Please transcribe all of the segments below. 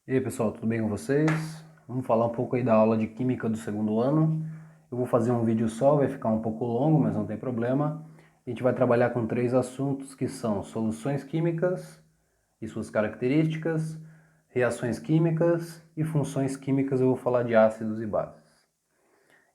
E aí pessoal, tudo bem com vocês? Vamos falar um pouco aí da aula de Química do segundo ano. Eu vou fazer um vídeo só, vai ficar um pouco longo, mas não tem problema. A gente vai trabalhar com 3 assuntos que são soluções químicas e suas características, reações químicas e funções químicas. Eu vou falar de ácidos e bases.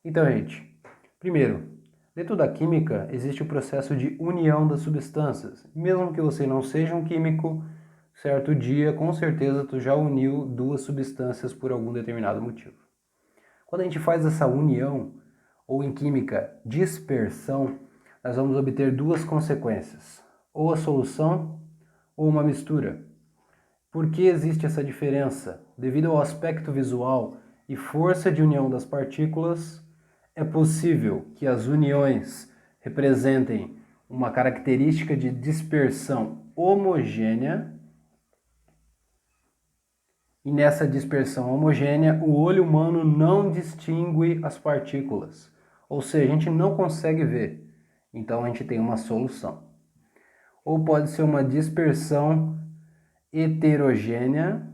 Então, gente, primeiro, dentro da química existe o processo de união das substâncias. Mesmo que você não seja um químico, certo dia, com certeza tu já uniu duas substâncias por algum determinado motivo. Quando a gente faz essa união, ou em química, dispersão, nós vamos obter duas consequências, ou a solução ou uma mistura. Por que existe essa diferença? Devido ao aspecto visual e força de união das partículas, é possível que as uniões representem uma característica de dispersão homogênea. E nessa dispersão homogênea, o olho humano não distingue as partículas. Ou seja, a gente não consegue ver. Então a gente tem uma solução. Ou pode ser uma dispersão heterogênea,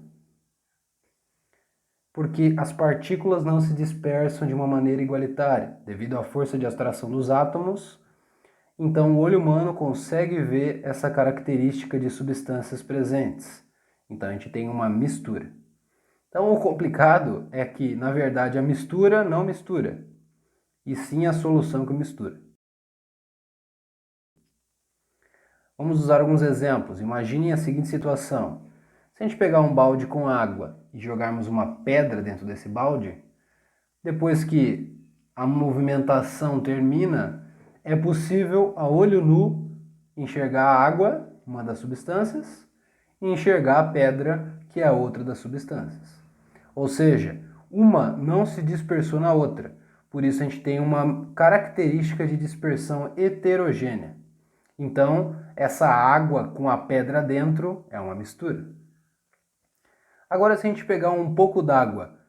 porque as partículas não se dispersam de uma maneira igualitária, devido à força de atração dos átomos. Então o olho humano consegue ver essa característica de substâncias presentes. Então a gente tem uma mistura. Então o complicado é que, na verdade, a mistura não mistura, e sim a solução que mistura. Vamos usar alguns exemplos. Imaginem a seguinte situação. Se a gente pegar um balde com água e jogarmos uma pedra dentro desse balde, depois que a movimentação termina, é possível a olho nu enxergar a água, uma das substâncias, e enxergar a pedra, que é a outra das substâncias. Ou seja, uma não se dispersou na outra. Por isso a gente tem uma característica de dispersão heterogênea. Então, essa água com a pedra dentro é uma mistura. Agora, se a gente pegar um pouco d'água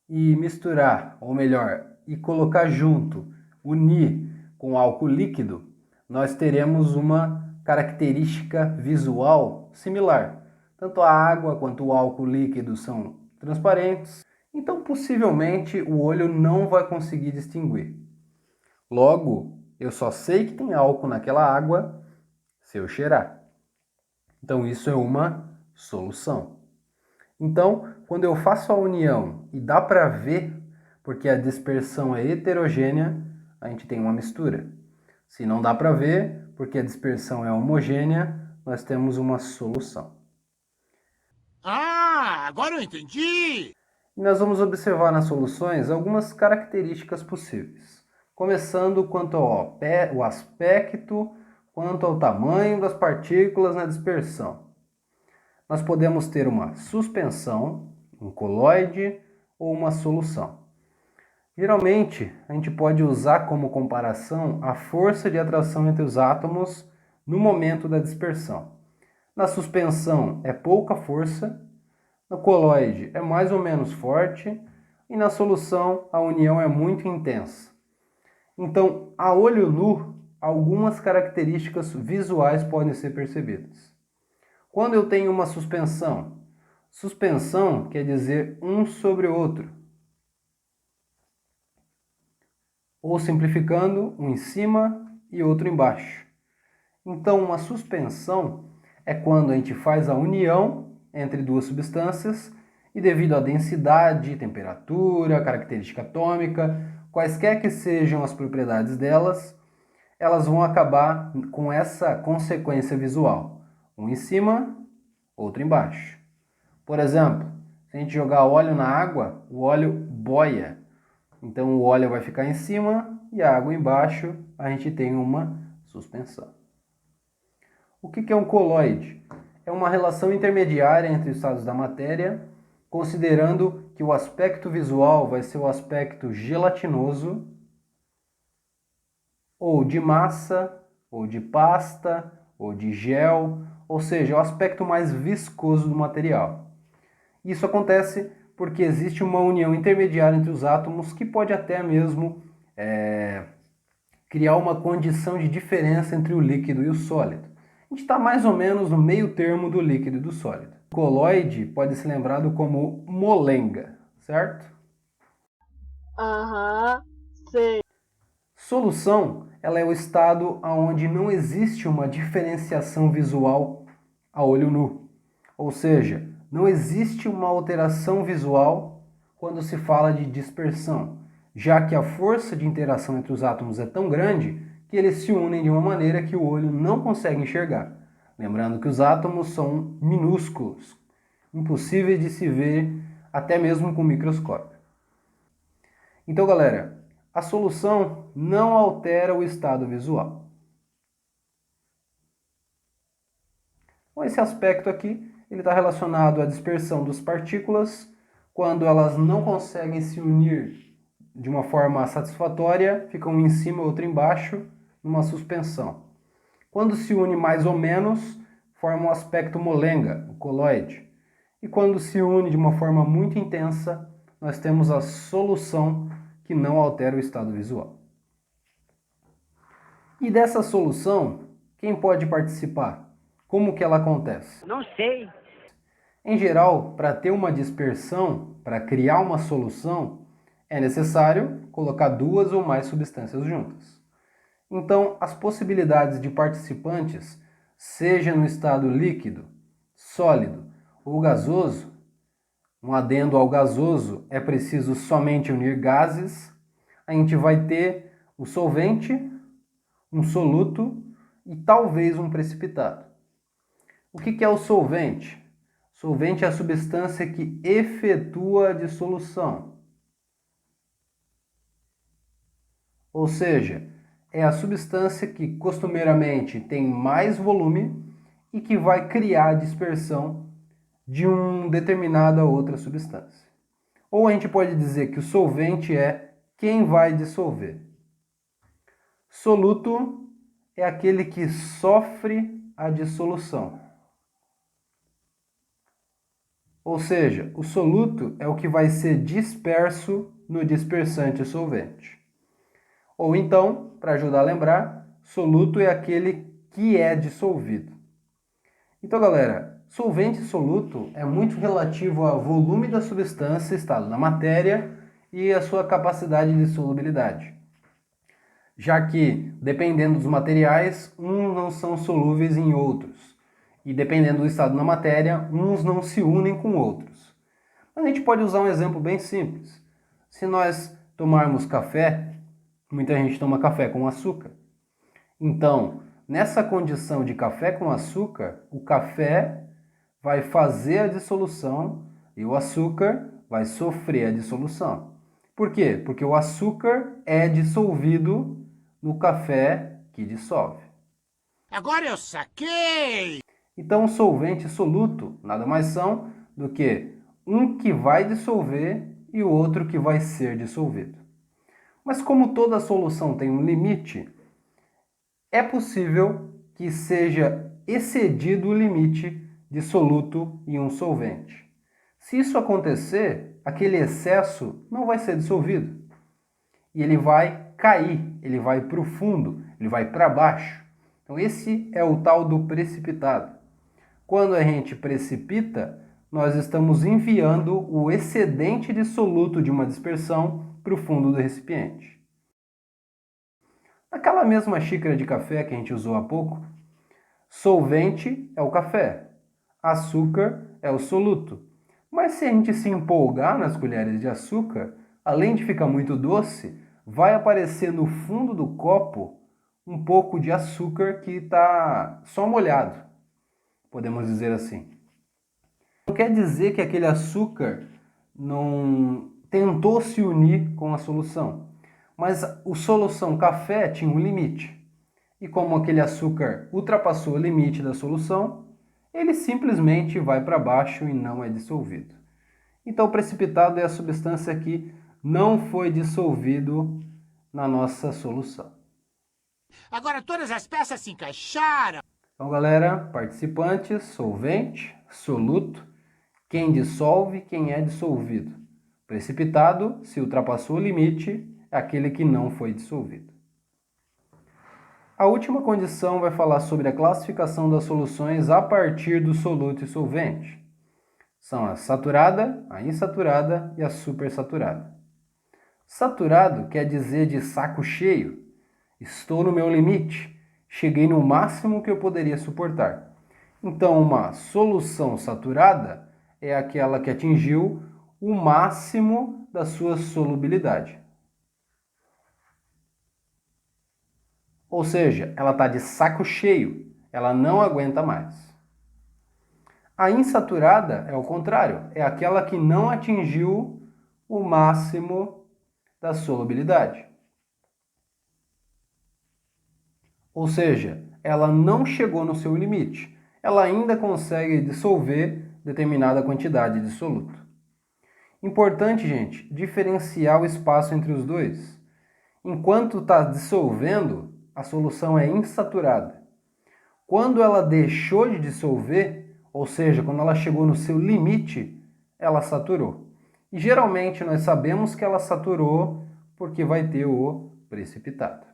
e misturar, ou melhor, e colocar junto, unir com álcool líquido, nós teremos uma característica visual similar. Tanto a água quanto o álcool líquido são transparentes, então possivelmente o olho não vai conseguir distinguir. Logo, eu só sei que tem álcool naquela água se eu cheirar. Então isso é uma solução. Então, quando eu faço a união e dá para ver, porque a dispersão é heterogênea, a gente tem uma mistura. Se não dá para ver, porque a dispersão é homogênea, nós temos uma solução. Ah, agora eu entendi! E nós vamos observar nas soluções algumas características possíveis, começando quanto ao aspecto, quanto ao tamanho das partículas na dispersão. Nós podemos ter uma suspensão, um coloide ou uma solução. Geralmente, a gente pode usar como comparação a força de atração entre os átomos no momento da dispersão. Na suspensão é pouca força, no coloide é mais ou menos forte e na solução a união é muito intensa. Então, a olho nu, algumas características visuais podem ser percebidas. Quando eu tenho uma suspensão quer dizer um sobre o outro. Ou simplificando, um em cima e outro embaixo. Então, uma suspensão é quando a gente faz a união entre duas substâncias e devido à densidade, temperatura, característica atômica, quaisquer que sejam as propriedades delas, elas vão acabar com essa consequência visual. Um em cima, outro embaixo. Por exemplo, se a gente jogar óleo na água, o óleo boia. Então o óleo vai ficar em cima e a água embaixo, a gente tem uma suspensão. O que é um coloide? É uma relação intermediária entre os estados da matéria, considerando que o aspecto visual vai ser o aspecto gelatinoso, ou de massa, ou de pasta, ou de gel, ou seja, o aspecto mais viscoso do material. Isso acontece porque existe uma união intermediária entre os átomos que pode até mesmo criar uma condição de diferença entre o líquido e o sólido. A gente está mais ou menos no meio termo do líquido e do sólido. Coloide pode ser lembrado como molenga, certo? Aham, sei. Solução, ela é o estado onde não existe uma diferenciação visual a olho nu. Ou seja, não existe uma alteração visual quando se fala de dispersão, já que a força de interação entre os átomos é tão grande que eles se unem de uma maneira que o olho não consegue enxergar. Lembrando que os átomos são minúsculos, impossíveis de se ver até mesmo com microscópio. Então, galera, a solução não altera o estado visual. Com esse aspecto aqui, ele está relacionado à dispersão das partículas. Quando elas não conseguem se unir de uma forma satisfatória, ficam um em cima e outro embaixo, numa suspensão. Quando se une mais ou menos, forma um aspecto molenga, o coloide. E quando se une de uma forma muito intensa, nós temos a solução que não altera o estado visual. E dessa solução, quem pode participar? Como que ela acontece? Não sei. Em geral, para ter uma dispersão, para criar uma solução, é necessário colocar duas ou mais substâncias juntas. Então, as possibilidades de participantes, seja no estado líquido, sólido ou gasoso, um adendo ao gasoso, é preciso somente unir gases, a gente vai ter o solvente, um soluto e talvez um precipitado. O que é o solvente? Solvente é a substância que efetua a dissolução. Ou seja, é a substância que costumeiramente tem mais volume e que vai criar a dispersão de uma determinada outra substância. Ou a gente pode dizer que o solvente é quem vai dissolver. Soluto é aquele que sofre a dissolução. Ou seja, o soluto é o que vai ser disperso no dispersante solvente. Ou então, para ajudar a lembrar, soluto é aquele que é dissolvido. Então, galera, solvente e soluto é muito relativo ao volume da substância, estado da matéria e a sua capacidade de solubilidade. Já que, dependendo dos materiais, uns não são solúveis em outros. E dependendo do estado da matéria, uns não se unem com outros. Mas a gente pode usar um exemplo bem simples. Se nós tomarmos café, muita gente toma café com açúcar. Então, nessa condição de café com açúcar, o café vai fazer a dissolução e o açúcar vai sofrer a dissolução. Por quê? Porque o açúcar é dissolvido no café que dissolve. Agora eu saquei! Então, o solvente e soluto nada mais são do que um que vai dissolver e o outro que vai ser dissolvido. Mas como toda solução tem um limite, é possível que seja excedido o limite de soluto em um solvente. Se isso acontecer, aquele excesso não vai ser dissolvido. E ele vai cair, ele vai para o fundo, ele vai para baixo. Então esse é o tal do precipitado. Quando a gente precipita, nós estamos enviando o excedente de soluto de uma dispersão para o fundo do recipiente. Naquela mesma xícara de café que a gente usou há pouco, solvente é o café, açúcar é o soluto. Mas se a gente se empolgar nas colheres de açúcar, além de ficar muito doce, vai aparecer no fundo do copo um pouco de açúcar que está só molhado, podemos dizer assim. Não quer dizer que aquele açúcar não tentou se unir com a solução, mas a solução café tinha um limite. E como aquele açúcar ultrapassou o limite da solução, ele simplesmente vai para baixo e não é dissolvido. Então o precipitado é a substância que não foi dissolvido na nossa solução. Agora todas as peças se encaixaram! Então, galera, participantes, solvente, soluto, quem dissolve, quem é dissolvido. Precipitado, se ultrapassou o limite, é aquele que não foi dissolvido. A última condição vai falar sobre a classificação das soluções a partir do soluto e solvente. São a saturada, a insaturada e a supersaturada. Saturado quer dizer de saco cheio. Estou no meu limite. Cheguei no máximo que eu poderia suportar. Então, uma solução saturada é aquela que atingiu o máximo da sua solubilidade. Ou seja, ela está de saco cheio, ela não aguenta mais. A insaturada é o contrário, é aquela que não atingiu o máximo da solubilidade. Ou seja, ela não chegou no seu limite, ela ainda consegue dissolver determinada quantidade de soluto. Importante, gente, diferenciar o espaço entre os dois. Enquanto está dissolvendo, a solução é insaturada. Quando ela deixou de dissolver, ou seja, quando ela chegou no seu limite, ela saturou. E geralmente nós sabemos que ela saturou porque vai ter o precipitado.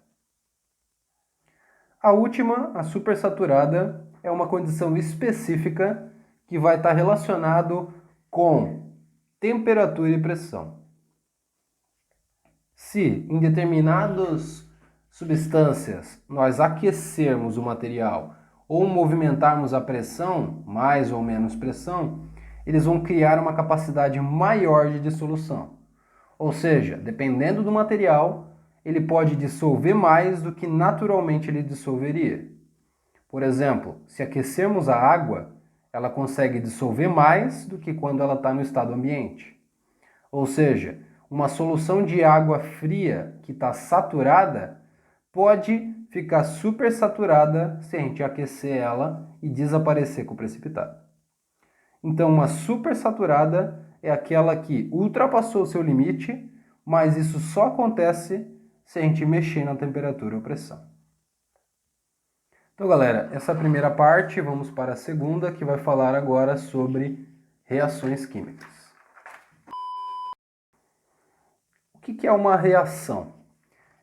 A última, a supersaturada, é uma condição específica que vai estar relacionado com temperatura e pressão. Se em determinadas substâncias nós aquecermos o material ou movimentarmos a pressão, mais ou menos pressão, eles vão criar uma capacidade maior de dissolução. Ou seja, dependendo do material, ele pode dissolver mais do que naturalmente ele dissolveria. Por exemplo, se aquecermos a água, ela consegue dissolver mais do que quando ela está no estado ambiente. Ou seja, uma solução de água fria que está saturada pode ficar supersaturada se a gente aquecer ela e desaparecer com o precipitado. Então, uma supersaturada é aquela que ultrapassou o seu limite, mas isso só acontece se a gente mexer na temperatura ou pressão. Então, galera, essa é a primeira parte. Vamos para a segunda, que vai falar agora sobre reações químicas. O que é uma reação?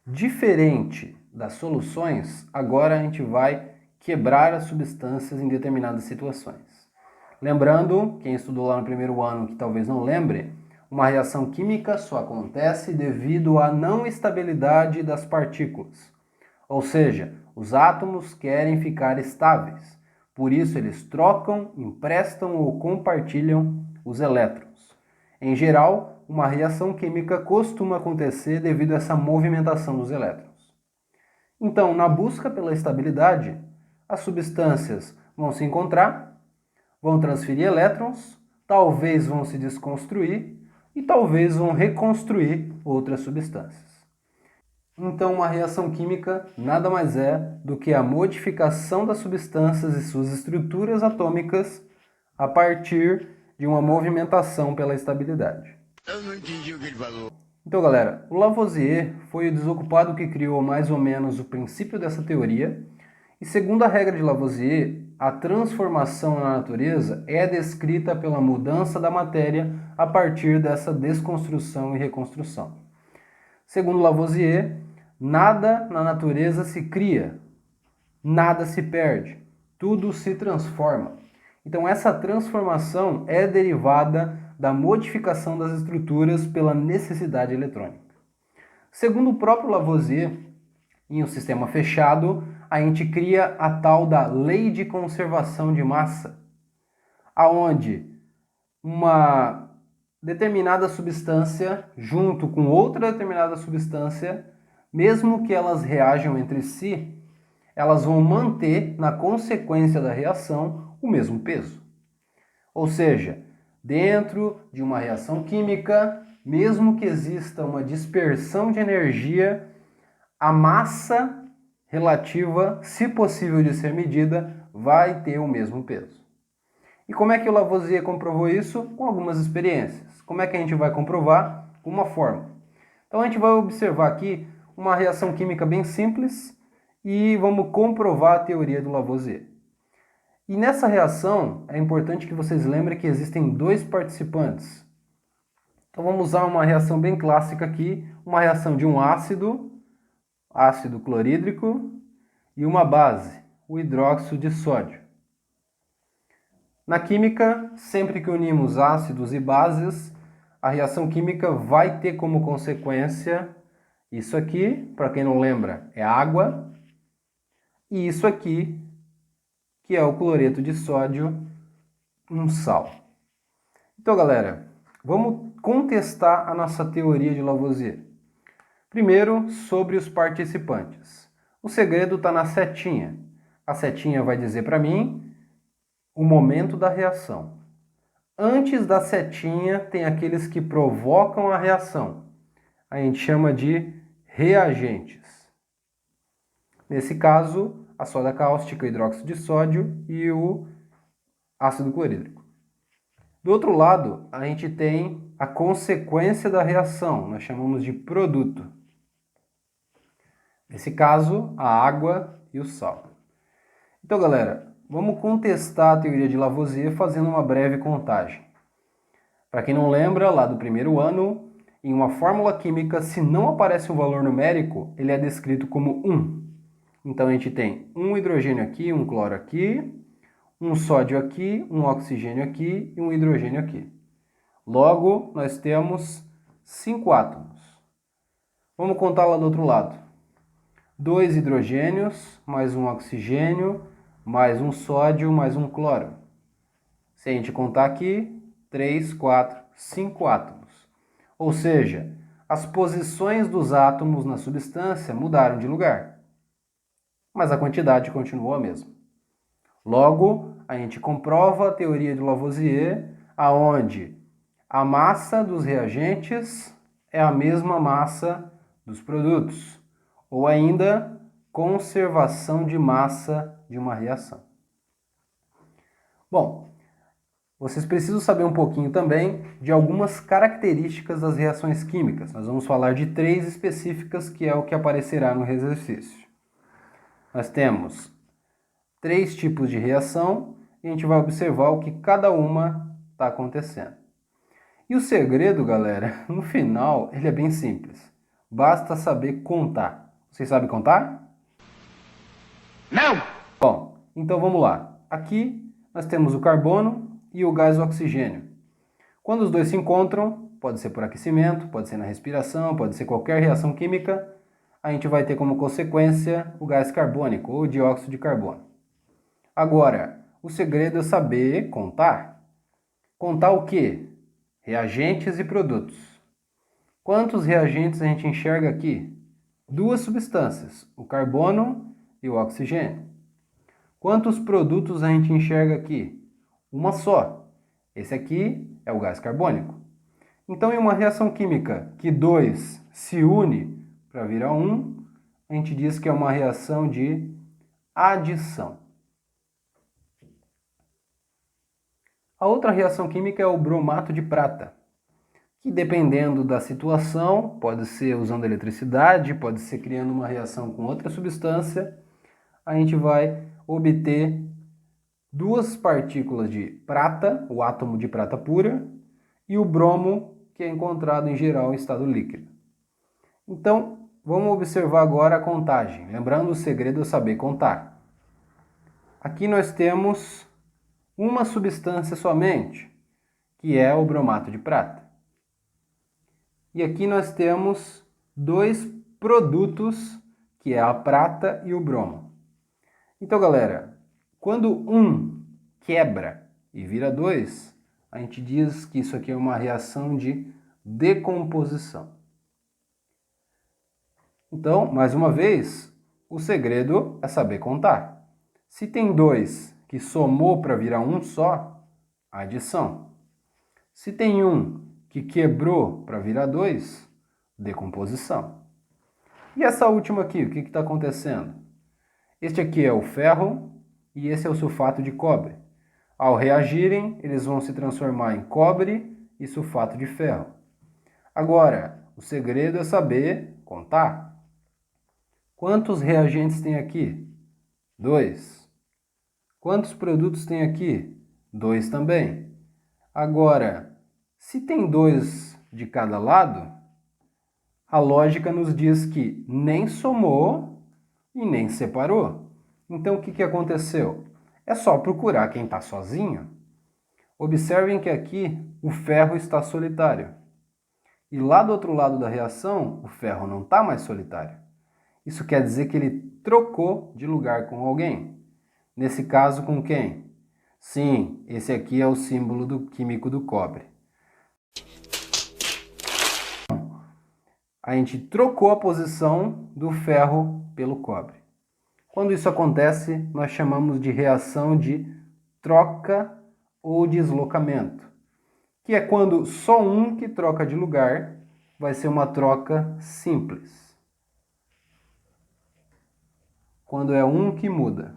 Diferente das soluções, agora a gente vai quebrar as substâncias em determinadas situações. Lembrando, quem estudou lá no primeiro ano que talvez não lembre, uma reação química só acontece devido à não estabilidade das partículas. Ou seja, os átomos querem ficar estáveis. Por isso eles trocam, emprestam ou compartilham os elétrons. Em geral, uma reação química costuma acontecer devido a essa movimentação dos elétrons. Então, na busca pela estabilidade, as substâncias vão se encontrar, vão transferir elétrons, talvez vão se desconstruir e talvez vão reconstruir outras substâncias. Então, uma reação química nada mais é do que a modificação das substâncias e suas estruturas atômicas a partir de uma movimentação pela estabilidade. Eu não entendi o que ele falou. Então, galera, o Lavoisier foi o desocupado que criou mais ou menos o princípio dessa teoria. E segundo a regra de Lavoisier, a transformação na natureza é descrita pela mudança da matéria a partir dessa desconstrução e reconstrução. Segundo Lavoisier, nada na natureza se cria, nada se perde, tudo se transforma. Então essa transformação é derivada da modificação das estruturas pela necessidade eletrônica. Segundo o próprio Lavoisier, em um sistema fechado, a gente cria a tal da lei de conservação de massa, aonde uma determinada substância, junto com outra determinada substância, mesmo que elas reajam entre si, elas vão manter, na consequência da reação, o mesmo peso. Ou seja, dentro de uma reação química, mesmo que exista uma dispersão de energia, a massa relativa, se possível de ser medida, vai ter o mesmo peso. E como é que o Lavoisier comprovou isso? Com algumas experiências. Como é que a gente vai comprovar? Com uma fórmula. Então a gente vai observar aqui uma reação química bem simples e vamos comprovar a teoria do Lavoisier. E nessa reação é importante que vocês lembrem que existem dois participantes. Então vamos usar uma reação bem clássica aqui, uma reação de um ácido clorídrico, e uma base, o hidróxido de sódio. Na química, sempre que unimos ácidos e bases, a reação química vai ter como consequência isso aqui, para quem não lembra, é água, e isso aqui, que é o cloreto de sódio, um sal. Então, galera, vamos contestar a nossa teoria de Lavoisier. Primeiro, sobre os participantes. O segredo está na setinha. A setinha vai dizer para mim o momento da reação. Antes da setinha, tem aqueles que provocam a reação. A gente chama de reagentes. Nesse caso, a soda cáustica, o hidróxido de sódio e o ácido clorídrico. Do outro lado, a gente tem a consequência da reação, nós chamamos de produto. Nesse caso, a água e o sal. Então, galera, vamos contestar a teoria de Lavoisier fazendo uma breve contagem. Para quem não lembra, lá do primeiro ano, em uma fórmula química, se não aparece um valor numérico, ele é descrito como 1. Então, a gente tem um hidrogênio aqui, um cloro aqui, um sódio aqui, um oxigênio aqui e um hidrogênio aqui. Logo, nós temos 5 átomos. Vamos contar lá do outro lado. 2 hidrogênios, mais um oxigênio, mais um sódio, mais um cloro. Se a gente contar aqui, 3, 4, 5 átomos. Ou seja, as posições dos átomos na substância mudaram de lugar, mas a quantidade continuou a mesma. Logo, a gente comprova a teoria de Lavoisier, aonde a massa dos reagentes é a mesma massa dos produtos, ou ainda conservação de massa de uma reação. Bom, vocês precisam saber um pouquinho também de algumas características das reações químicas. Nós vamos falar de 3 específicas, que é o que aparecerá no exercício. Nós temos 3 tipos de reação e a gente vai observar o que cada uma está acontecendo. E o segredo, galera, no final, ele é bem simples. Basta saber contar. Vocês sabem contar? Não! Bom, então vamos lá. Aqui nós temos o carbono e o gás oxigênio. Quando os dois se encontram, pode ser por aquecimento, pode ser na respiração, pode ser qualquer reação química, a gente vai ter como consequência o gás carbônico ou dióxido de carbono. Agora, o segredo é saber contar. Contar o quê? Reagentes e produtos. Quantos reagentes a gente enxerga aqui? 2 substâncias, o carbono e o oxigênio. Quantos produtos a gente enxerga aqui? Uma só. Esse aqui é o gás carbônico. Então, em uma reação química que 2 se une para virar 1, a gente diz que é uma reação de adição. A outra reação química é o bromato de prata, que dependendo da situação, pode ser usando eletricidade, pode ser criando uma reação com outra substância, a gente vai obter 2 partículas de prata, o átomo de prata pura, e o bromo, que é encontrado em geral em estado líquido. Então, vamos observar agora a contagem. Lembrando, o segredo é saber contar. Aqui nós temos uma substância somente, que é o bromato de prata. E aqui nós temos 2 produtos, que é a prata e o bromo. Então, galera, quando um quebra e vira 2, a gente diz que isso aqui é uma reação de decomposição. Então, mais uma vez, o segredo é saber contar. Se tem 2 que somou para virar 1 só, adição. Se tem 1 que quebrou para virar 2, decomposição. E essa última aqui, o que está acontecendo? Este aqui é o ferro e esse é o sulfato de cobre. Ao reagirem, eles vão se transformar em cobre e sulfato de ferro. Agora, o segredo é saber contar. Quantos reagentes tem aqui? 2. Quantos produtos tem aqui? 2 também. Agora, se tem 2 de cada lado, a lógica nos diz que nem somou e nem separou. Então, o que aconteceu? É só procurar quem está sozinho. Observem que aqui o ferro está solitário. E lá do outro lado da reação, o ferro não está mais solitário. Isso quer dizer que ele trocou de lugar com alguém. Nesse caso, com quem? Sim, esse aqui é o símbolo químico do cobre. A gente trocou a posição do ferro pelo cobre. Quando isso acontece, nós chamamos de reação de troca ou deslocamento, que é quando só um que troca de lugar, vai ser uma troca simples. Quando é um que muda.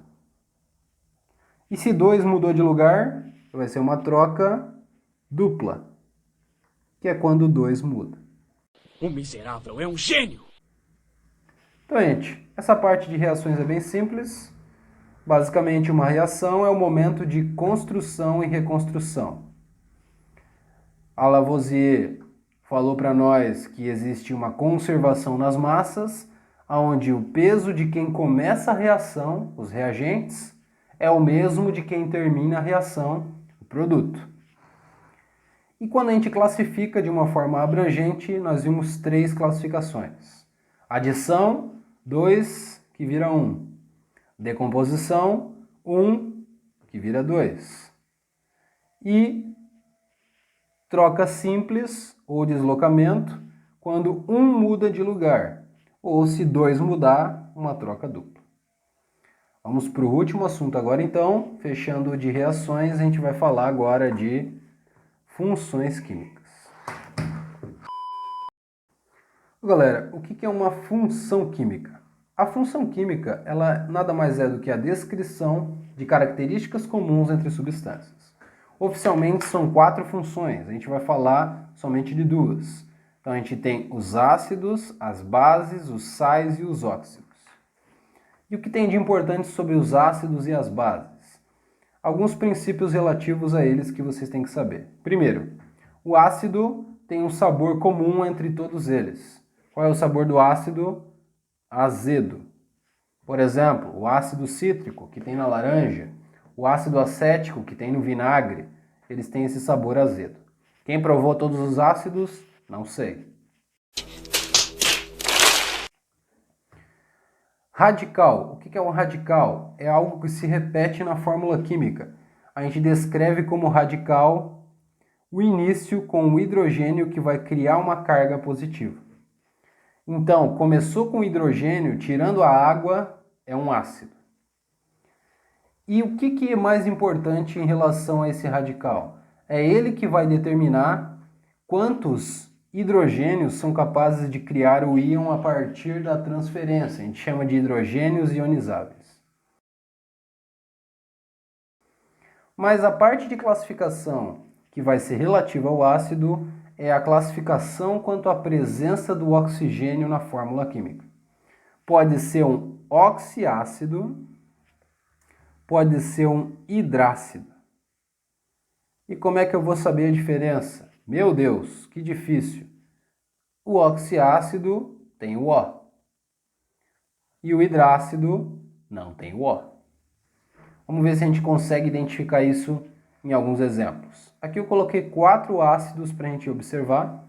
E se dois mudou de lugar, vai ser uma troca dupla, que é quando dois muda. O miserável é um gênio! Então, gente, essa parte de reações é bem simples. Basicamente, uma reação é o momento de construção e reconstrução. A Lavoisier falou para nós que existe uma conservação nas massas, onde o peso de quem começa a reação, os reagentes, é o mesmo de quem termina a reação, o produto. E quando a gente classifica de uma forma abrangente, nós vimos 3 classificações. Adição, 2, que vira 1. Decomposição, 1, que vira 2. E troca simples ou deslocamento, quando um muda de lugar, ou se 2 mudar, uma troca dupla. Vamos para o último assunto agora então, fechando de reações, a gente vai falar agora de funções químicas. Galera, o que é uma função química? A função química, ela nada mais é do que a descrição de características comuns entre substâncias. Oficialmente são 4 funções, a gente vai falar somente de 2. Então a gente tem os ácidos, as bases, os sais e os óxidos. E o que tem de importante sobre os ácidos e as bases? Alguns princípios relativos a eles que vocês têm que saber. Primeiro, o ácido tem um sabor comum entre todos eles. Qual é o sabor do ácido? Azedo. Por exemplo, o ácido cítrico, que tem na laranja, o ácido acético, que tem no vinagre, eles têm esse sabor azedo. Quem provou todos os ácidos? Não sei. Radical. O que é um radical? É algo que se repete na fórmula química. A gente descreve como radical o início com o hidrogênio que vai criar uma carga positiva. Então, começou com hidrogênio, tirando a água, é um ácido. E o que é mais importante em relação a esse radical? É ele que vai determinar quantos hidrogênios são capazes de criar o íon a partir da transferência. A gente chama de hidrogênios ionizáveis. Mas a parte de classificação que vai ser relativa ao ácido é a classificação quanto à presença do oxigênio na fórmula química. Pode ser um oxiácido, pode ser um hidrácido. E como é que eu vou saber a diferença? Meu Deus, que difícil. O oxiácido tem o O. E o hidrácido não tem o O. Vamos ver se a gente consegue identificar isso em alguns exemplos. Aqui eu coloquei 4 ácidos para a gente observar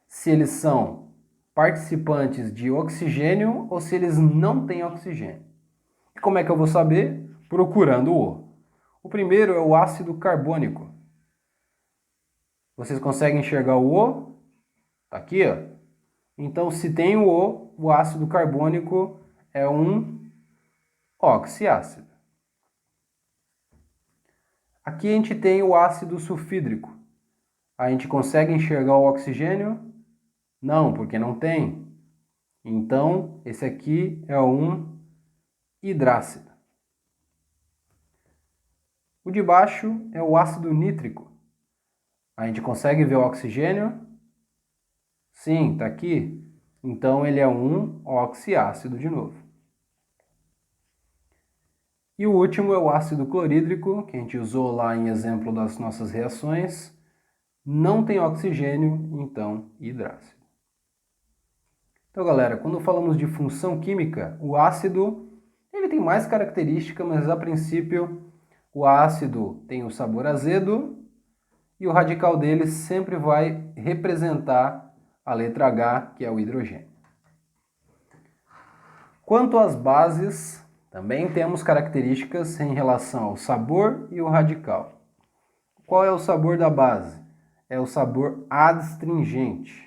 se eles são participantes de oxigênio ou se eles não têm oxigênio. E como é que eu vou saber? Procurando o O. O primeiro é o ácido carbônico. Vocês conseguem enxergar o O? Tá aqui, ó. Então, se tem o ácido carbônico é um oxiácido. Aqui a gente tem o ácido sulfídrico. A gente consegue enxergar o oxigênio? Não, porque não tem. Então, esse aqui é um hidrácido. O de baixo é o ácido nítrico. A gente consegue ver o oxigênio? Sim, está aqui. Então, ele é um oxiácido de novo. E o último é o ácido clorídrico, que a gente usou lá em exemplo das nossas reações. Não tem oxigênio, então hidrácido. Então, galera, quando falamos de função química, o ácido ele tem mais características, mas a princípio o ácido tem o sabor azedo e o radical dele sempre vai representar a letra H, que é o hidrogênio. Quanto às bases, também temos características em relação ao sabor e o radical. Qual é o sabor da base? É o sabor adstringente.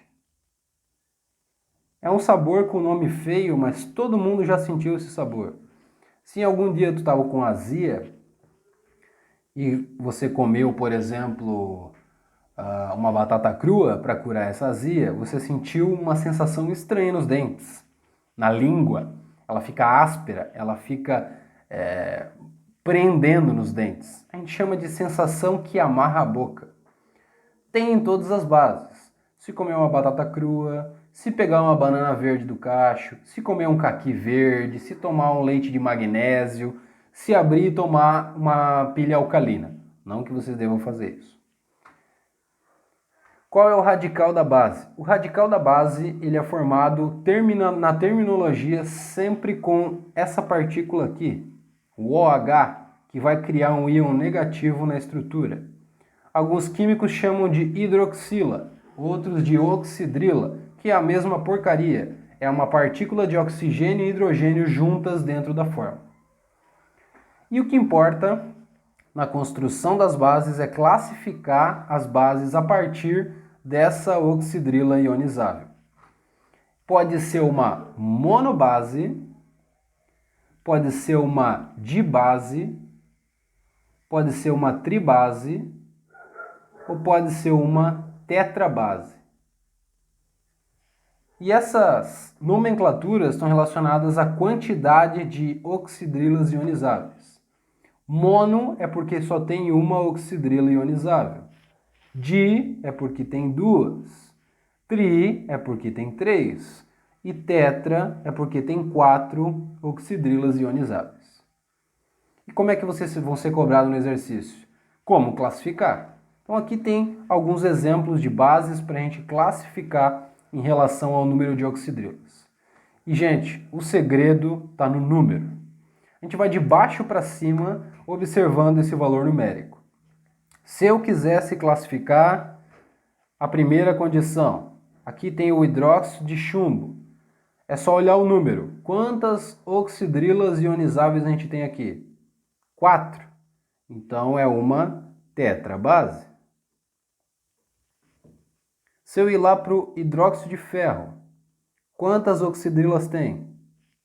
É um sabor com nome feio, mas todo mundo já sentiu esse sabor. Se algum dia tu estava com azia e você comeu, por exemplo, uma batata crua para curar essa azia, você sentiu uma sensação estranha nos dentes, na língua. Ela fica áspera, ela fica prendendo nos dentes. A gente chama de sensação que amarra a boca. Tem em todas as bases. Se comer uma batata crua, se pegar uma banana verde do cacho, se comer um caqui verde, se tomar um leite de magnésio, se abrir e tomar uma pilha alcalina. Não que vocês devam fazer isso. Qual é o radical da base? O radical da base ele é formado na terminologia sempre com essa partícula aqui, o OH, que vai criar um íon negativo na estrutura. Alguns químicos chamam de hidroxila, outros de oxidrila, que é a mesma porcaria. É uma partícula de oxigênio e hidrogênio juntas dentro da fórmula. E o que importa na construção das bases é classificar as bases a partir dessa oxidrila ionizável. Pode ser uma monobase, pode ser uma dibase, pode ser uma tribase ou pode ser uma tetrabase. E essas nomenclaturas estão relacionadas à quantidade de oxidrilas ionizáveis. Mono é porque só tem uma oxidrila ionizável. Di é porque tem duas. Tri é porque tem três. E tetra é porque tem 4 oxidrilas ionizáveis. E como é que vocês vão ser cobrados no exercício? Como classificar? Então aqui tem alguns exemplos de bases para a gente classificar em relação ao número de oxidrilas. E, gente, o segredo está no número. A gente vai de baixo para cima observando esse valor numérico. Se eu quisesse classificar a primeira condição, aqui tem o hidróxido de chumbo. É só olhar o número. Quantas oxidrilas ionizáveis a gente tem aqui? 4. Então é uma tetrabase. Se eu ir lá para o hidróxido de ferro, quantas oxidrilas tem?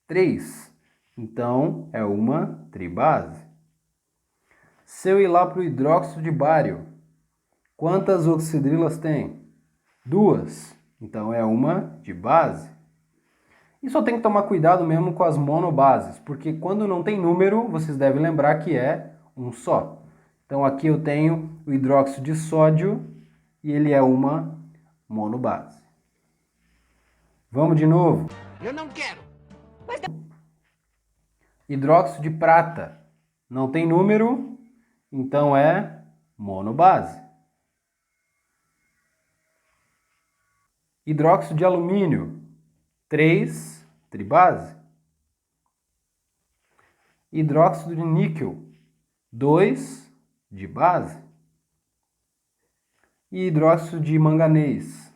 3. Então é uma tribase. Se eu ir lá para o hidróxido de bário, quantas oxidrilas tem? 2. Então é uma dibase. E só tem que tomar cuidado mesmo com as monobases, porque quando não tem número, vocês devem lembrar que é um só. Então aqui eu tenho o hidróxido de sódio e ele é uma monobase. Vamos de novo. Eu não quero. Hidróxido de prata. Não tem número, então é monobase. Hidróxido de alumínio. 3, tribase. Hidróxido de níquel. 2, dibase. E hidróxido de manganês.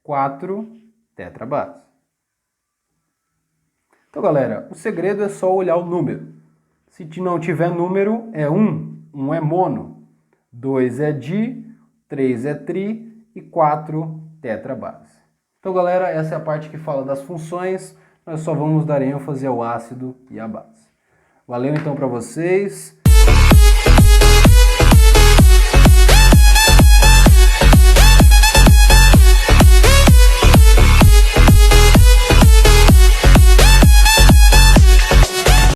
4, tetrabase. Então, galera, o segredo é só olhar o número. Se não tiver número, é 1. 1 é mono. 2 é di, 3 é tri e 4 tetrabase. Então, galera, essa é a parte que fala das funções. Nós só vamos dar ênfase ao ácido e à base. Valeu então para vocês.